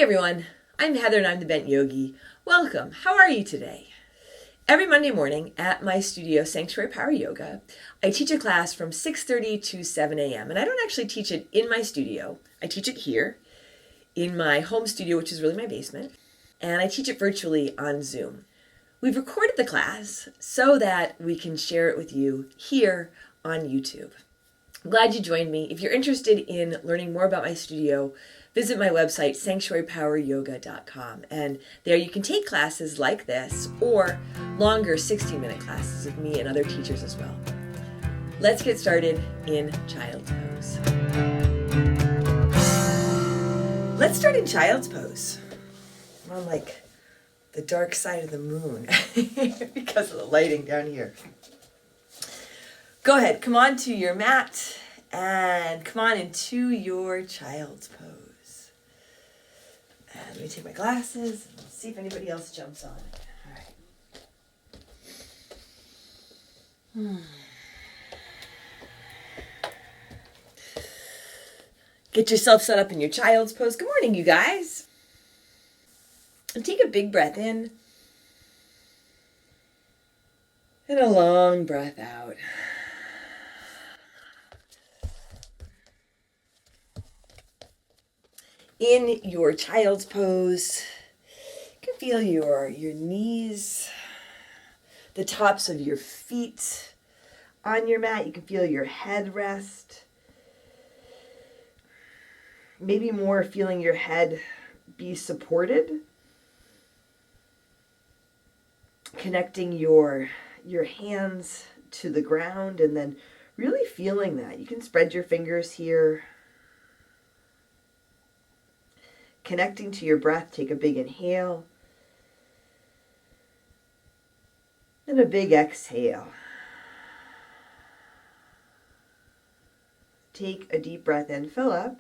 Hey everyone, I'm Heather and I'm the Bent Yogi. Welcome. How are you today? Every Monday morning at my studio, Sanctuary Power Yoga, I teach a class from 6:30 to 7 a.m. And I don't actually teach it in my studio. I teach it here in my home studio, which is really my basement. And I teach it virtually on Zoom. We've recorded the class so that we can share it with you here on YouTube. I'm glad you joined me. If you're interested in learning more about my studio, visit my website, sanctuarypoweryoga.com. And there you can take classes like this or longer 60-minute classes with me and other teachers as well. Let's get started in Child's Pose. Let's start in Child's Pose. I'm on like the dark side of the moon because of the lighting down here. Go ahead, come on to your mat and come on into your Child's Pose. And let me take my glasses and see if anybody else jumps on it. All right. Get yourself set up in your Child's Pose. Good morning, you guys. And take a big breath in and a long breath out. In your Child's Pose, you can feel your knees, the tops of your feet on your mat. You can feel your head rest. Maybe more feeling your head be supported. Connecting your hands to the ground and then really feeling that. You can spread your fingers here. Connecting to your breath, take a big inhale and a big exhale. Take a deep breath in, fill up.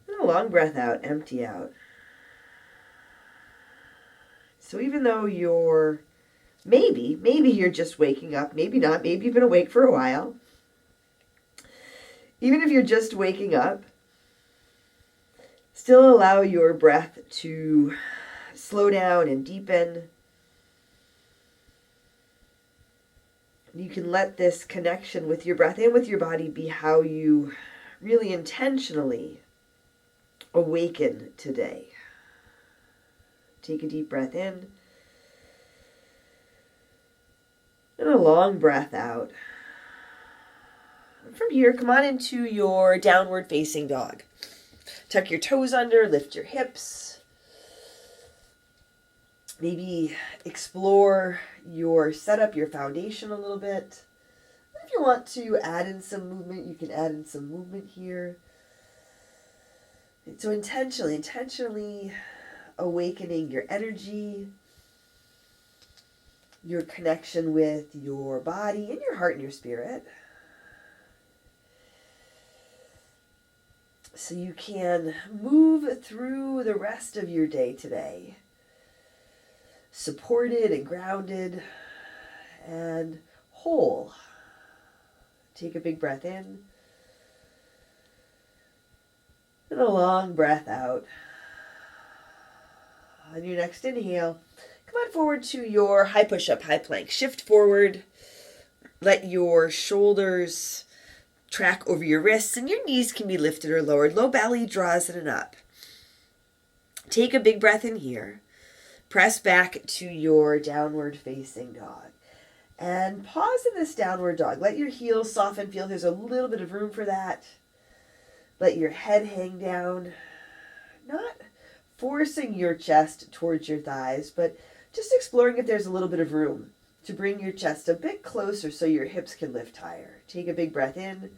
And a long breath out, empty out. So even though you're, maybe you're just waking up, maybe not, maybe you've been awake for a while. Even if you're just waking up, still allow your breath to slow down and deepen. You can let this connection with your breath and with your body be how you really intentionally awaken today. Take a deep breath in and a long breath out. From here, come on into your downward facing dog. Tuck your toes under, lift your hips. Maybe explore your setup, your foundation a little bit. If you want to add in some movement, you can add in some movement here. So intentionally awakening your energy, your connection with your body and your heart and your spirit. So you can move through the rest of your day today, supported and grounded and whole. Take a big breath in and a long breath out. On your next inhale, come on forward to your high push-up, high plank. Shift forward, let your shoulders track over your wrists, and your knees can be lifted or lowered. Low belly draws in and up. Take a big breath in here. Press back to your downward facing dog. And pause in this downward dog. Let your heels soften. Feel there's a little bit of room for that. Let your head hang down. Not forcing your chest towards your thighs, but just exploring if there's a little bit of room to bring your chest a bit closer so your hips can lift higher. Take a big breath in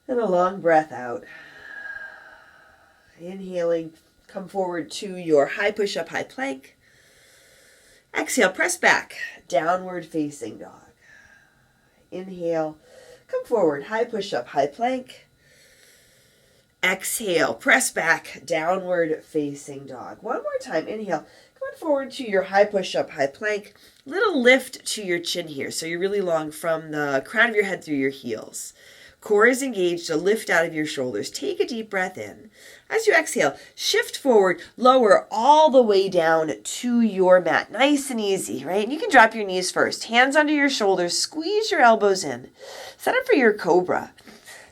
and a long breath out. Inhaling, come forward to your high push-up, high plank. Exhale, press back, downward facing dog. Inhale, come forward, high push-up, high plank. Exhale, press back, downward facing dog. One more time, inhale. Come on forward to your high push-up, high plank. Little lift to your chin here, so you're really long from the crown of your head through your heels. Core is engaged to lift out of your shoulders. Take a deep breath in. As you exhale, shift forward, lower all the way down to your mat. Nice and easy, right? And you can drop your knees first. Hands under your shoulders. Squeeze your elbows in. Set up for your cobra.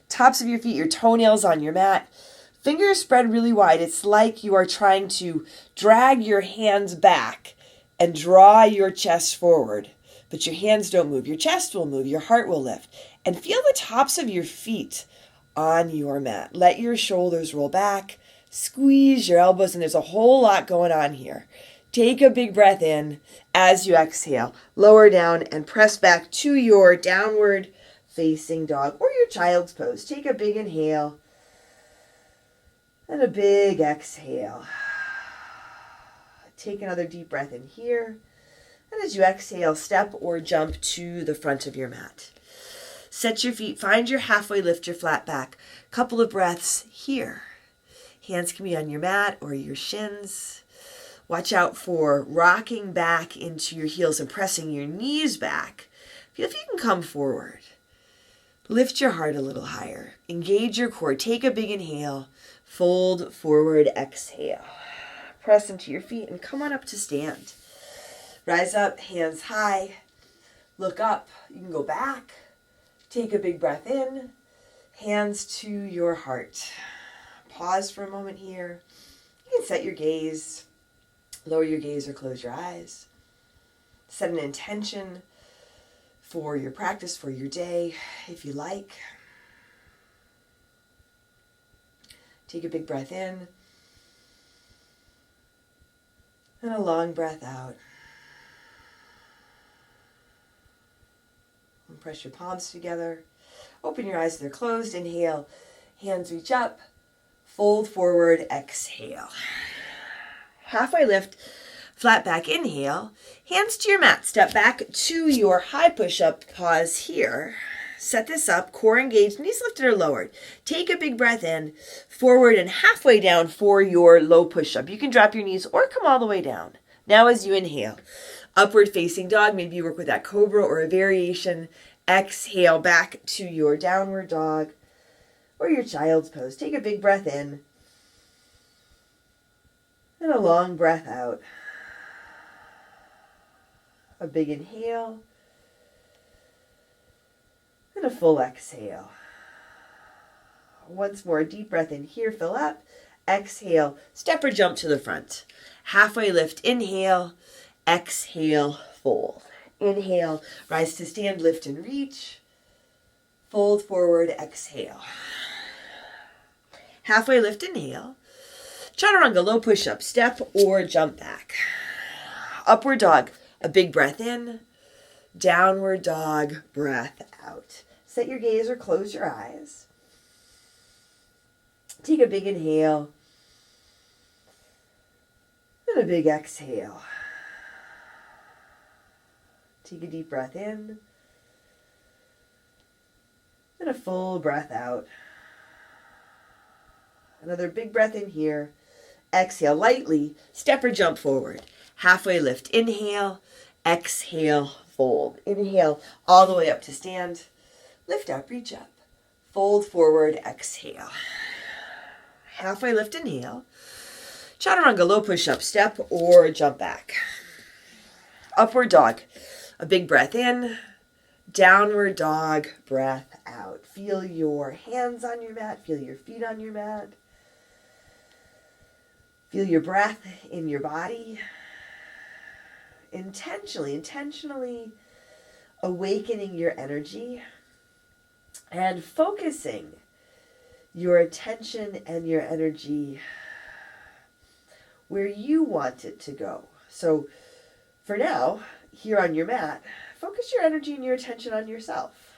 Tops of your feet, your toenails on your mat. Fingers spread really wide. It's like you are trying to drag your hands back and draw your chest forward. But your hands don't move. Your chest will move. Your heart will lift. And feel the tops of your feet on your mat. Let your shoulders roll back. Squeeze your elbows. And there's a whole lot going on here. Take a big breath in as you exhale. Lower down and press back to your downward facing dog or your child's pose. Take a big inhale and a big exhale. Take another deep breath in here. And as you exhale, step or jump to the front of your mat. Set your feet, find your halfway lift, your flat back. Couple of breaths here. Hands can be on your mat or your shins. Watch out for rocking back into your heels and pressing your knees back. Feel if you can come forward. Lift your heart a little higher. Engage your core. Take a big inhale. Fold forward, exhale. Press into your feet and come on up to stand. Rise up, hands high. Look up. You can go back. Take a big breath in. Hands to your heart. Pause for a moment here. You can set your gaze. Lower your gaze or close your eyes. Set an intention for your practice, for your day, if you like. Take a big breath in. And a long breath out. And press your palms together. Open your eyes, they're closed. Inhale. Hands reach up. Fold forward. Exhale. Halfway lift. Flat back. Inhale. Hands to your mat. Step back to your high push-up. Pause here. Set this up. Core engaged. Knees lifted or lowered. Take a big breath in. Forward and halfway down for your low push-up. You can drop your knees or come all the way down. Now as you inhale. Upward facing dog. Maybe you work with that cobra or a variation. Exhale back to your downward dog or your child's pose. Take a big breath in. And a long breath out. A big inhale. And a full exhale. Once more, deep breath in here, fill up. Exhale, step or jump to the front. Halfway lift, inhale. Exhale, fold. Inhale, rise to stand, lift and reach. Fold forward, exhale. Halfway lift, inhale. Chaturanga, low push-up, step or jump back. Upward dog, a big breath in. Downward dog, breath out. Set your gaze or close your eyes. Take a big inhale. And a big exhale. Take a deep breath in. And a full breath out. Another big breath in here. Exhale lightly. Step or jump forward. Halfway lift. Inhale. Exhale. Fold. Inhale all the way up to stand. Lift up. Reach up. Fold forward. Exhale. Halfway lift. Inhale. Chaturanga. Low push-up. Step or jump back. Upward dog. A big breath in. Downward dog. Breath out. Feel your hands on your mat. Feel your feet on your mat. Feel your breath in your body. Intentionally awakening your energy and focusing your attention and your energy where you want it to go. So for now, here on your mat, focus your energy and your attention on yourself.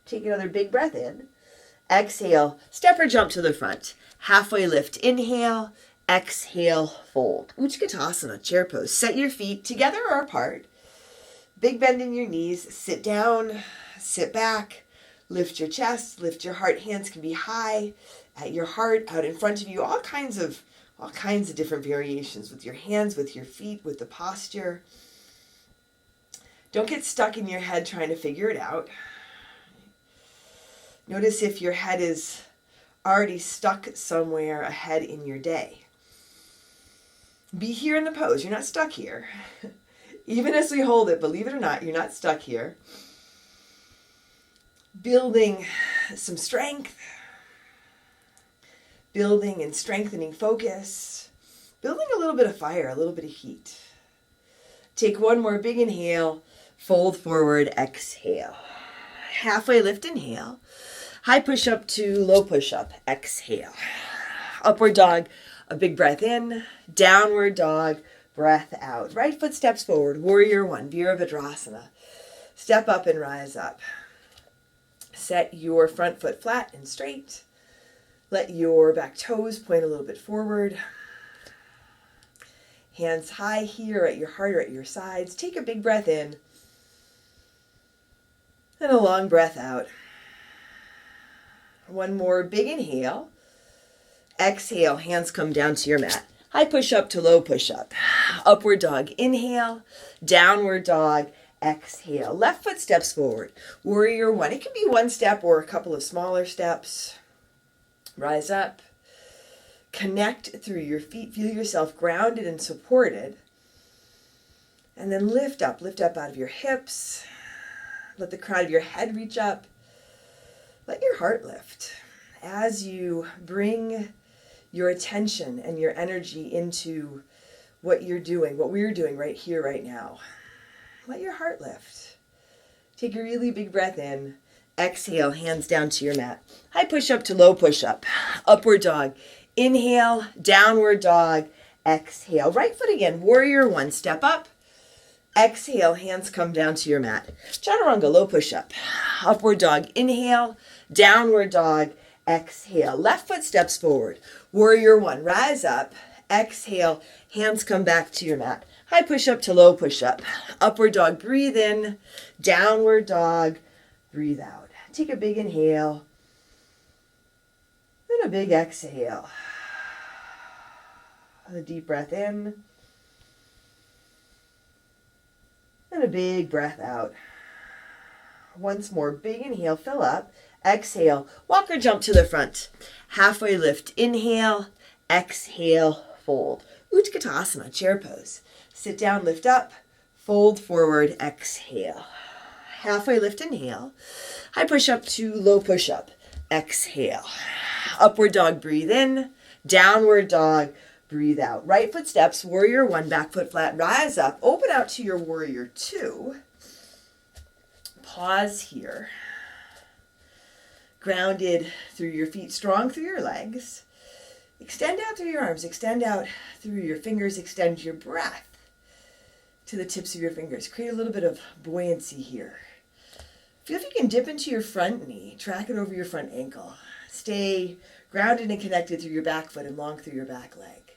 Take another big breath in. Exhale, step or jump to the front. Halfway lift, inhale. Exhale, fold. Utkatasana, chair pose. Set your feet together or apart. Big bend in your knees. Sit down, sit back. Lift your chest, lift your heart. Hands can be high at your heart, out in front of you. All kinds of different variations with your hands, with your feet, with the posture. Don't get stuck in your head trying to figure it out. Notice if your head is already stuck somewhere ahead in your day. Be here in the pose. You're not stuck here. Even as we hold it, believe it or not, you're not stuck here. Building some strength. Building and strengthening focus. Building a little bit of fire, a little bit of heat. Take one more big inhale. Fold forward, exhale. Halfway lift, inhale. High push-up to low push-up, exhale. Upward dog, a big breath in. Downward dog, breath out. Right foot steps forward, warrior one, Virabhadrasana. Step up and rise up. Set your front foot flat and straight. Let your back toes point a little bit forward. Hands high here at your heart or at your sides. Take a big breath in. And a long breath out. One more big inhale. Exhale, hands come down to your mat. High push-up to low push-up. Upward dog, inhale. Downward dog, exhale. Left foot steps forward. Warrior one. It can be one step or a couple of smaller steps. Rise up. Connect through your feet. Feel yourself grounded and supported. And then lift up out of your hips. Let the crown of your head reach up. Let your heart lift as you bring your attention and your energy into what you're doing, what we're doing right here, right now. Let your heart lift. Take a really big breath in. Exhale, hands down to your mat. High push-up to low push-up. Upward dog. Inhale, downward dog. Exhale. Right foot again. Warrior one. Step up. Exhale, hands come down to your mat. Chaturanga, low push-up. Upward dog, inhale. Downward dog, exhale. Left foot steps forward. Warrior one, rise up. Exhale, hands come back to your mat. High push-up to low push-up. Upward dog, breathe in. Downward dog, breathe out. Take a big inhale. Then a big exhale. A deep breath in. And a big breath out. Once more, big inhale, fill up. Exhale, walk or jump to the front. Halfway lift, inhale. Exhale, fold. Utkatasana, chair pose. Sit down, lift up. Fold forward, exhale. Halfway lift, inhale. High push up to low push up. Exhale. Upward dog, breathe in. Downward dog, breathe out. Right foot steps, warrior one, back foot flat, rise up, open out to your warrior two. Pause here. Grounded through your feet, strong through your legs. Extend out through your arms, extend out through your fingers, extend your breath to the tips of your fingers. Create a little bit of buoyancy here. Feel if you can dip into your front knee, track it over your front ankle. Stay grounded and connected through your back foot and long through your back leg.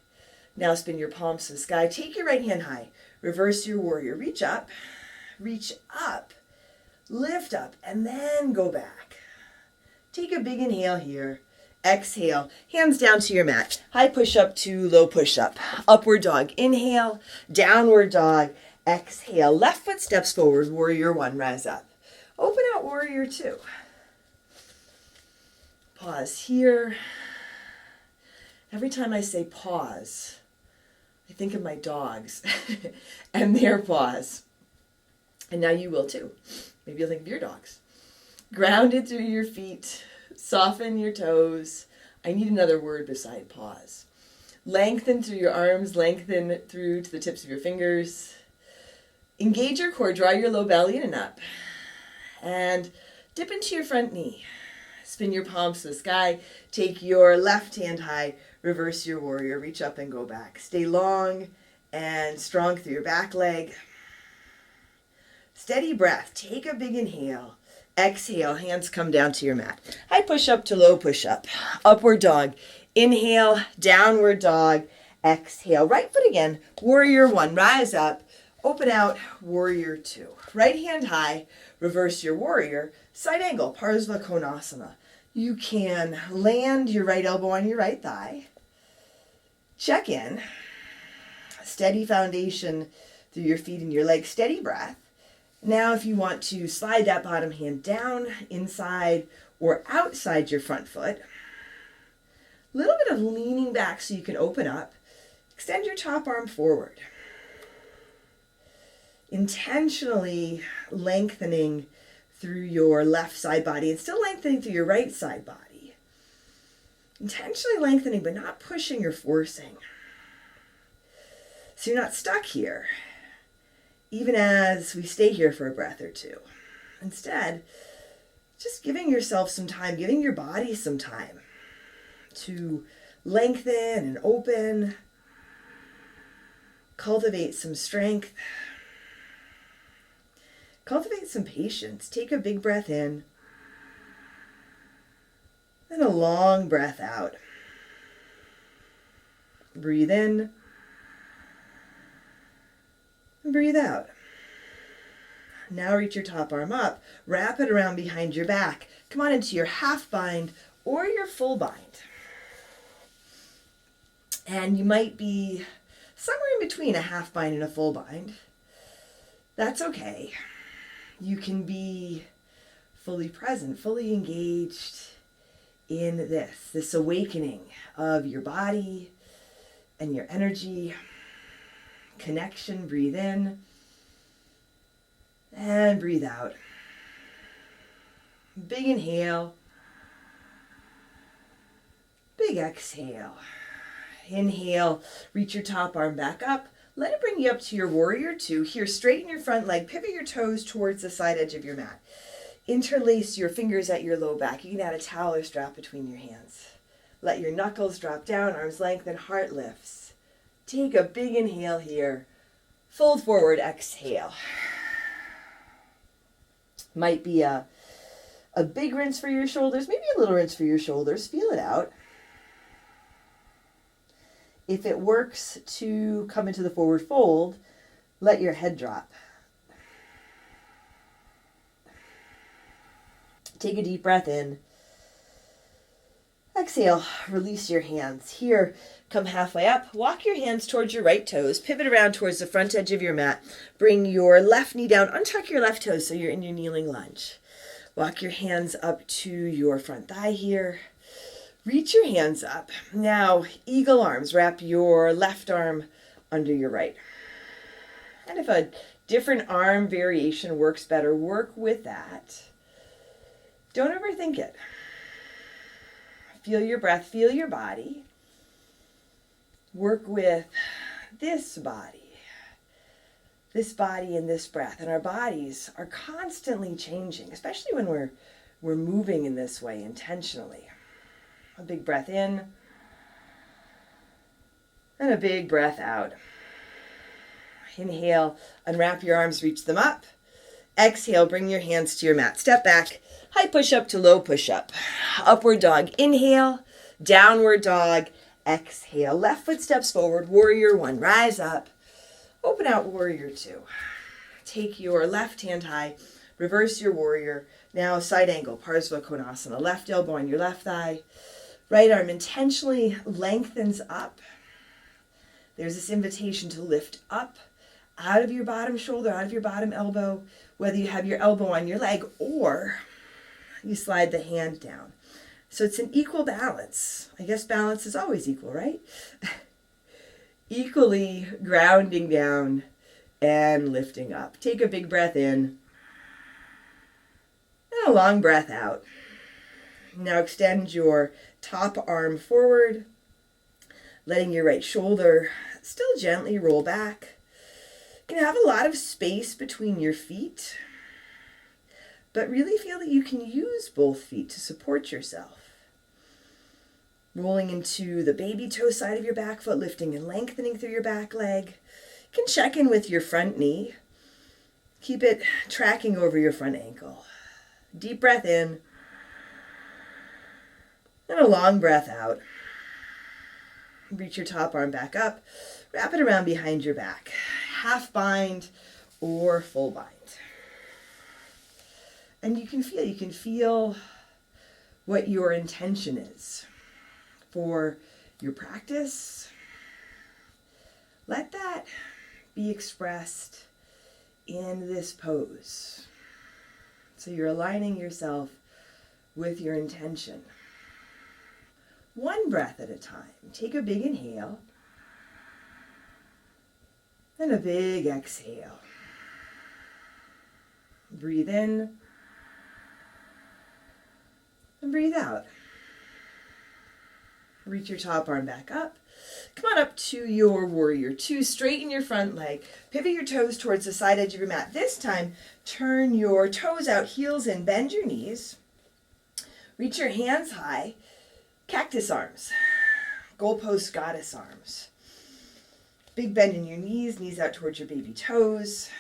Now spin your palms to the sky. Take your right hand high. Reverse your warrior. Reach up, lift up, and then go back. Take a big inhale here. Exhale. Hands down to your mat. High push-up to low push-up. Upward dog. Inhale. Downward dog. Exhale. Left foot steps forward. Warrior one. Rise up. Open out warrior two. Pause here. Every time I say pause, I think of my dogs and their pause. And now you will too. Maybe you'll think of your dogs. Grounded through your feet. Soften your toes. I need another word beside pause. Lengthen through your arms. Lengthen through to the tips of your fingers. Engage your core. Draw your low belly in and up. And dip into your front knee. Spin your palms to the sky. Take your left hand high. Reverse your warrior. Reach up and go back. Stay long and strong through your back leg. Steady breath. Take a big inhale. Exhale. Hands come down to your mat. High push up to low push up. Upward dog. Inhale. Downward dog. Exhale. Right foot again. Warrior one. Rise up. Open out. Warrior two. Right hand high. Reverse your warrior. Side angle. Parsva Konasana. You can land your right elbow on your right thigh. Check in. Steady foundation through your feet and your legs. Steady breath. Now if you want to slide that bottom hand down inside or outside your front foot. A little bit of leaning back so you can open up. Extend your top arm forward. Intentionally lengthening through your left side body and still lengthening through your right side body. Intentionally lengthening, but not pushing or forcing. So you're not stuck here, even as we stay here for a breath or two. Instead, just giving yourself some time, giving your body some time to lengthen and open, cultivate some strength, cultivate some patience. Take a big breath in and a long breath out. Breathe in and breathe out. Now reach your top arm up, wrap it around behind your back. Come on into your half bind or your full bind. And you might be somewhere in between a half bind and a full bind. That's okay. You can be fully present, fully engaged in this awakening of your body and your energy. Connection, breathe in and breathe out. Big inhale, big exhale. Inhale, reach your top arm back up. Let it bring you up to your warrior two. Here, straighten your front leg, pivot your toes towards the side edge of your mat. Interlace your fingers at your low back. You can add a towel or strap between your hands. Let your knuckles drop down, arms lengthen, heart lifts. Take a big inhale here. Fold forward, exhale. Might be a big rinse for your shoulders, maybe a little rinse for your shoulders. Feel it out. If it works to come into the forward fold, let your head drop. Take a deep breath in. Exhale, release your hands. Here, come halfway up. Walk your hands towards your right toes. Pivot around towards the front edge of your mat. Bring your left knee down. Untuck your left toes so you're in your kneeling lunge. Walk your hands up to your front thigh here. Reach your hands up. Now, eagle arms. Wrap your left arm under your right. And if a different arm variation works better, work with that. Don't overthink it. Feel your breath, feel your body. Work with this body and this breath. And our bodies are constantly changing, especially when we're moving in this way intentionally. A big breath in and a big breath out. Inhale, unwrap your arms, reach them up. Exhale, bring your hands to your mat. Step back, high push-up to low push-up. Upward dog, inhale, downward dog, exhale. Left foot steps forward, warrior one, rise up. Open out, warrior two. Take your left hand high, reverse your warrior. Now side angle, Parsva Konasana. Left elbow on your left thigh. Right arm intentionally lengthens up. There's this invitation to lift up out of your bottom shoulder, out of your bottom elbow, whether you have your elbow on your leg or you slide the hand down. So it's an equal balance. I guess balance is always equal, right? Equally grounding down and lifting up. Take a big breath in and a long breath out. Now extend your top arm forward, letting your right shoulder still gently roll back. You can have a lot of space between your feet, but really feel that you can use both feet to support yourself. Rolling into the baby toe side of your back foot, lifting and lengthening through your back leg. You can check in with your front knee. Keep it tracking over your front ankle. Deep breath in and a long breath out. Reach your top arm back up. Wrap it around behind your back. Half bind or full bind. And you can feel what your intention is for your practice. Let that be expressed in this pose. So you're aligning yourself with your intention. One breath at a time. Take a big inhale and a big exhale. Breathe in and breathe out. Reach your top arm back up. Come on up to your warrior two. Straighten your front leg. Pivot your toes towards the side edge of your mat. This time, turn your toes out, heels in, bend your knees. Reach your hands high. Cactus arms. Goalpost goddess arms. Big bend in your knees out towards your baby toes.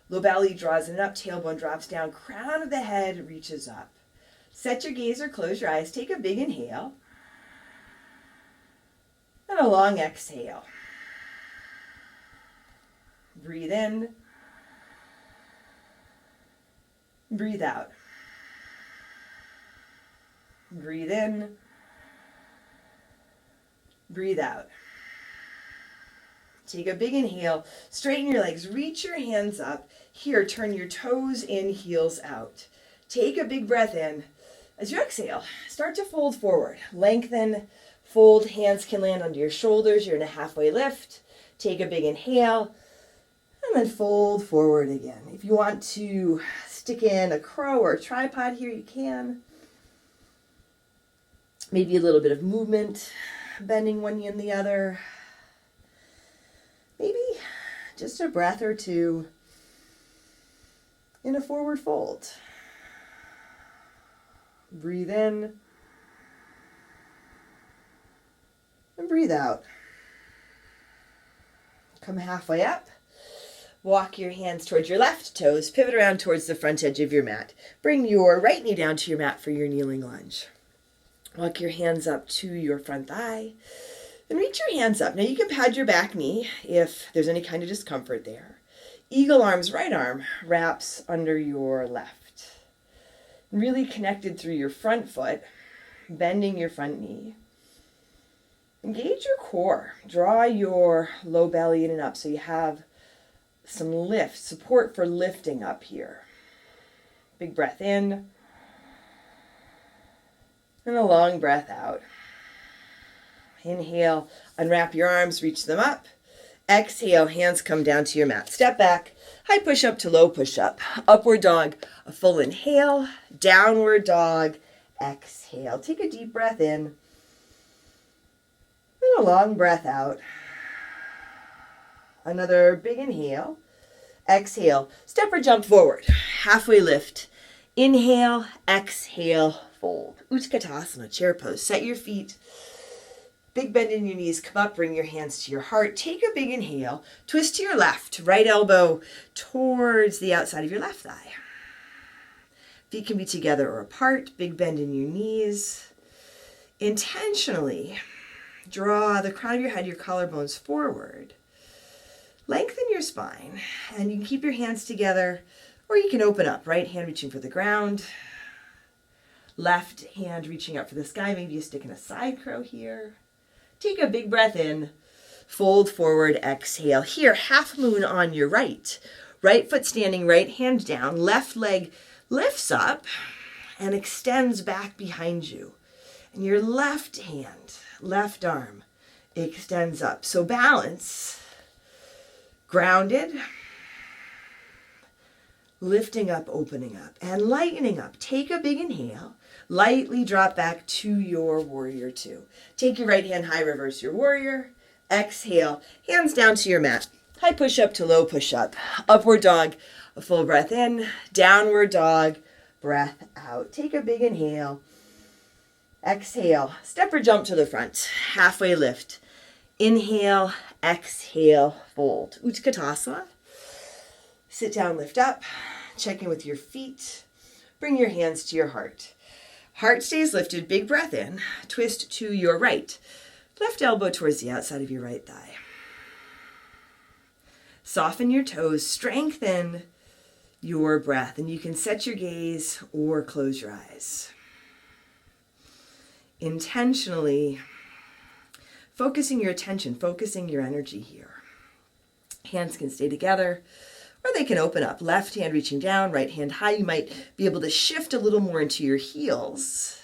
Low belly draws in up, tailbone drops down, crown of the head reaches up. Set your gaze or close your eyes. Take a big inhale and a long exhale. Breathe in. Breathe out. Breathe in. Breathe out. Take a big inhale. Straighten your legs. Reach your hands up. Here, turn your toes in, heels out. Take a big breath in. As you exhale, start to fold forward. Lengthen, fold, hands can land under your shoulders. You're in a halfway lift. Take a big inhale, and then fold forward again. If you want to stick in a crow or a tripod here, you can. Maybe a little bit of movement, bending one knee and the other. Maybe just a breath or two in a forward fold. Breathe in and breathe out. Come halfway up. Walk your hands towards your left toes. Pivot around towards the front edge of your mat. Bring your right knee down to your mat for your kneeling lunge. Walk your hands up to your front thigh. And reach your hands up. Now you can pad your back knee if there's any kind of discomfort there. Eagle arms, right arm wraps under your left. Really connected through your front foot, bending your front knee. Engage your core. Draw your low belly in and up so you have some lift, support for lifting up here. Big breath in and a long breath out. Inhale, unwrap your arms, reach them up. Exhale, hands come down to your mat. Step back, high push-up to low push-up. Upward dog, a full inhale. Downward dog, exhale. Take a deep breath in and a long breath out. Another big inhale. Exhale, step or jump forward. Halfway lift. Inhale, exhale, fold. Utkatasana, chair pose. Set your feet. Big bend in your knees, come up, bring your hands to your heart. Take a big inhale, twist to your left, right elbow towards the outside of your left thigh. Feet can be together or apart, big bend in your knees. Intentionally draw the crown of your head, your collarbones forward. Lengthen your spine, and you can keep your hands together, or you can open up, right hand reaching for the ground, left hand reaching up for the sky. Maybe you stick in a side crow here. Take a big breath in, fold forward, exhale. Here, half moon on your right. Right foot standing, right hand down. Left leg lifts up and extends back behind you. And your left hand, left arm extends up. So balance, grounded, lifting up, opening up, and lightening up. Take a big inhale. Lightly drop back to your warrior two. Take your right hand high, reverse your warrior. Exhale, hands down to your mat. High push up to low push up. Upward dog, a full breath in. Downward dog, breath out. Take a big inhale. Exhale, step or jump to the front. Halfway lift. Inhale, exhale, fold. Utkatasana. Sit down, lift up. Check in with your feet. Bring your hands to your heart. Heart stays lifted, big breath in, twist to your right. Left elbow towards the outside of your right thigh. Soften your toes, strengthen your breath, and you can set your gaze or close your eyes. Intentionally focusing your attention, focusing your energy here. Hands can stay together, or they can open up. Left hand reaching down, right hand high. You might be able to shift a little more into your heels.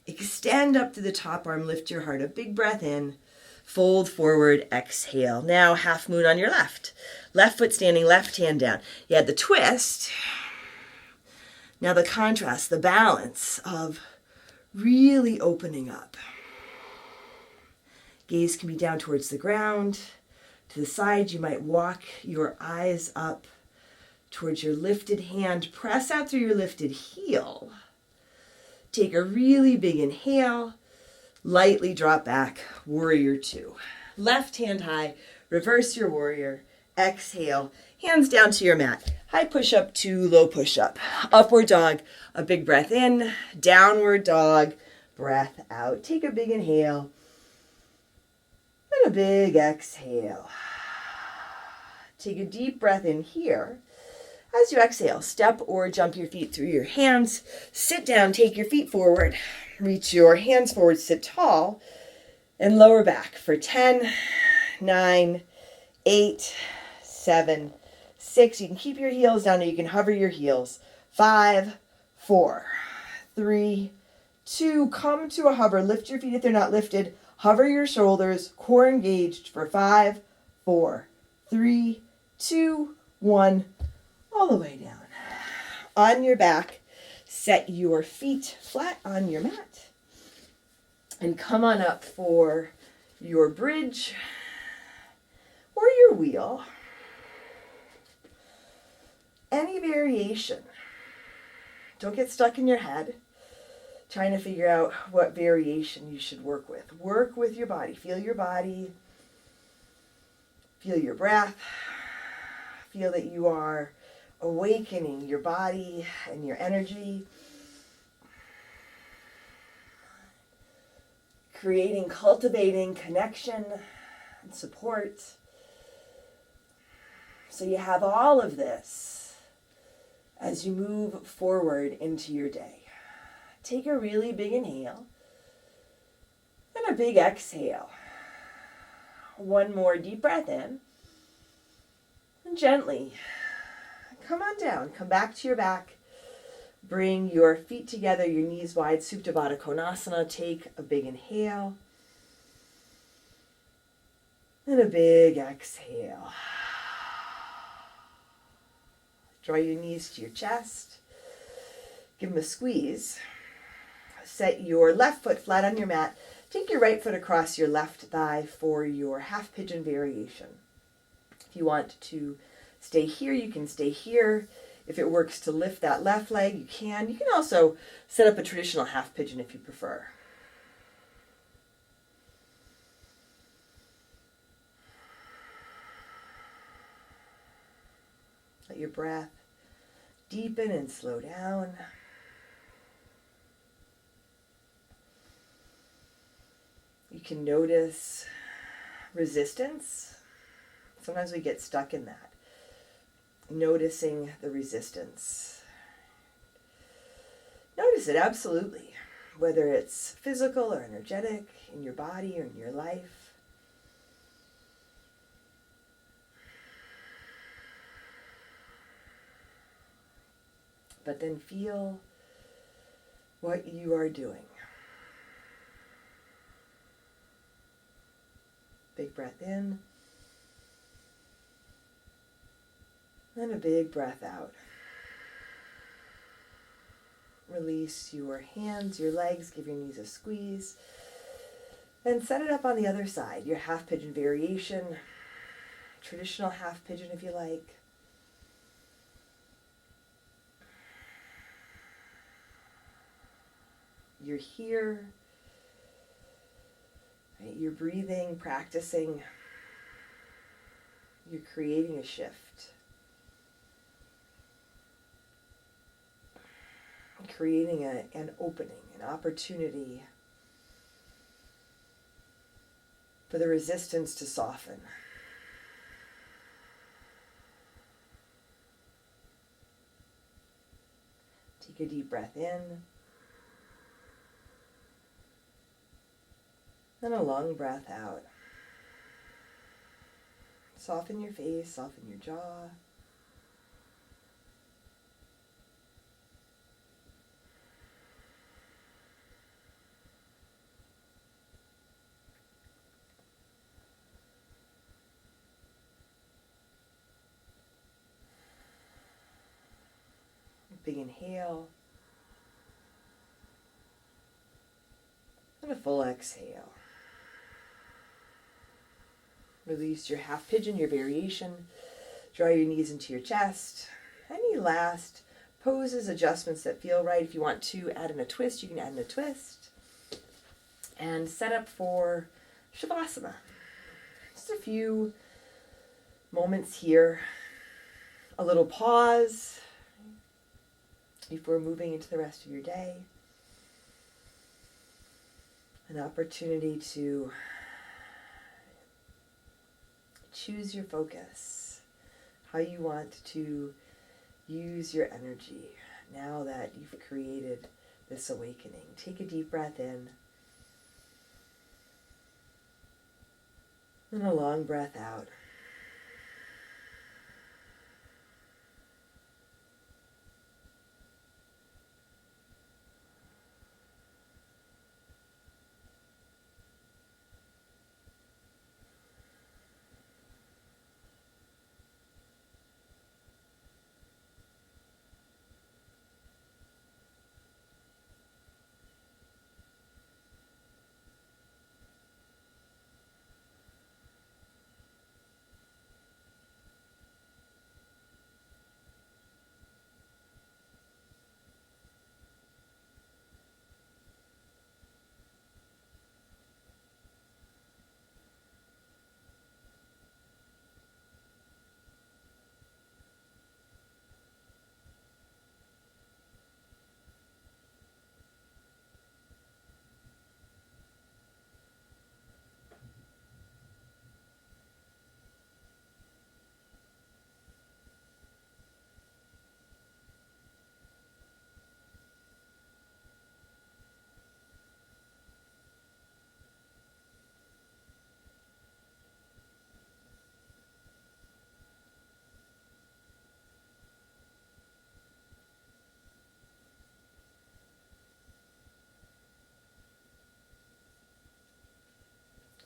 Extend up to the top arm, lift your heart. A big breath in, fold forward, exhale. Now half moon on your left. Left foot standing, left hand down. You had the twist. Now the contrast, the balance of really opening up. Gaze can be down towards the ground. To the side, you might walk your eyes up towards your lifted hand. Press out through your lifted heel. Take a really big inhale. Lightly drop back, warrior two. Left hand high, reverse your warrior. Exhale, hands down to your mat. High push-up to low push-up. Upward dog, a big breath in. Downward dog, breath out. Take a big inhale. And a big exhale. Take a deep breath in here. As you exhale, step or jump your feet through your hands. Sit down, take your feet forward. Reach your hands forward, sit tall. And lower back for 10, 9, 8, 7, 6. You can keep your heels down or you can hover your heels. 5, 4, 3, 2. Come to a hover. Lift your feet if they're not lifted. Hover your shoulders. Core engaged for 5, 4, 3, 2, 1. All the way down. On your back, set your feet flat on your mat. And come on up for your bridge or your wheel. Any variation. Don't get stuck in your head trying to figure out what variation you should work with. Work with your body. Feel your body. Feel your breath. Feel that you are awakening your body and your energy. Creating, cultivating connection and support. So you have all of this as you move forward into your day. Take a really big inhale and a big exhale. One more deep breath in. And gently come on down. Come back to your back. Bring your feet together, your knees wide, Supta Baddha Konasana. Take a big inhale. And a big exhale. Draw your knees to your chest. Give them a squeeze. Set your left foot flat on your mat. Take your right foot across your left thigh for your half pigeon variation. If you want to stay here, you can stay here. If it works to lift that left leg, you can. You can also set up a traditional half pigeon if you prefer. Let your breath deepen and slow down. You can notice resistance. Sometimes we get stuck in that. Noticing the resistance. Notice it, absolutely. Whether it's physical or energetic, in your body or in your life. But then feel what you are doing. Big breath in. And a big breath out. Release your hands, your legs, give your knees a squeeze. And set it up on the other side, your half pigeon variation. Traditional half pigeon if you like. You're here. Right? You're breathing, practicing. You're creating a shift. Creating an opening, an opportunity for the resistance to soften. Take a deep breath in. And a long breath out. Soften your face, soften your jaw. Big inhale. And a full exhale. Release your half pigeon, your variation. Draw your knees into your chest. Any last poses, adjustments that feel right. If you want to add in a twist, you can add in a twist. And set up for Shavasana. Just a few moments here. A little pause before moving into the rest of your day. An opportunity to choose your focus, how you want to use your energy now that you've created this awakening. Take a deep breath in and a long breath out.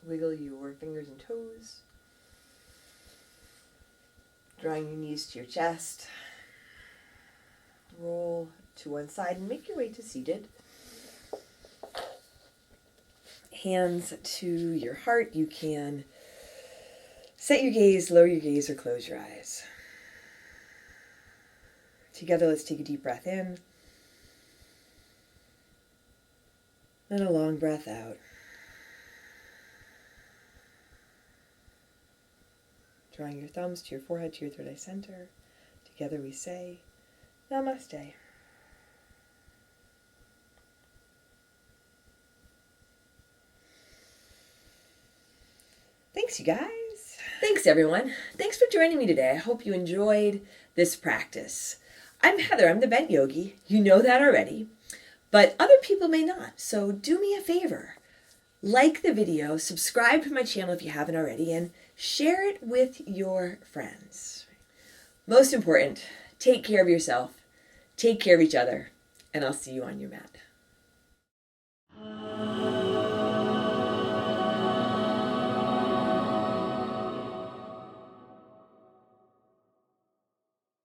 Wiggle your fingers and toes. Drawing your knees to your chest. Roll to one side and make your way to seated. Hands to your heart. You can set your gaze, lower your gaze, or close your eyes. Together, let's take a deep breath in. And a long breath out. Drawing your thumbs to your forehead, to your third eye center. Together we say, Namaste. Thanks, you guys. Thanks, everyone. Thanks for joining me today. I hope you enjoyed this practice. I'm Heather. I'm the Bent Yogi. You know that already. But other people may not. So do me a favor. Like the video, subscribe to my channel if you haven't already, and share it with your friends. Most important, take care of yourself, take care of each other, and I'll see you on your mat.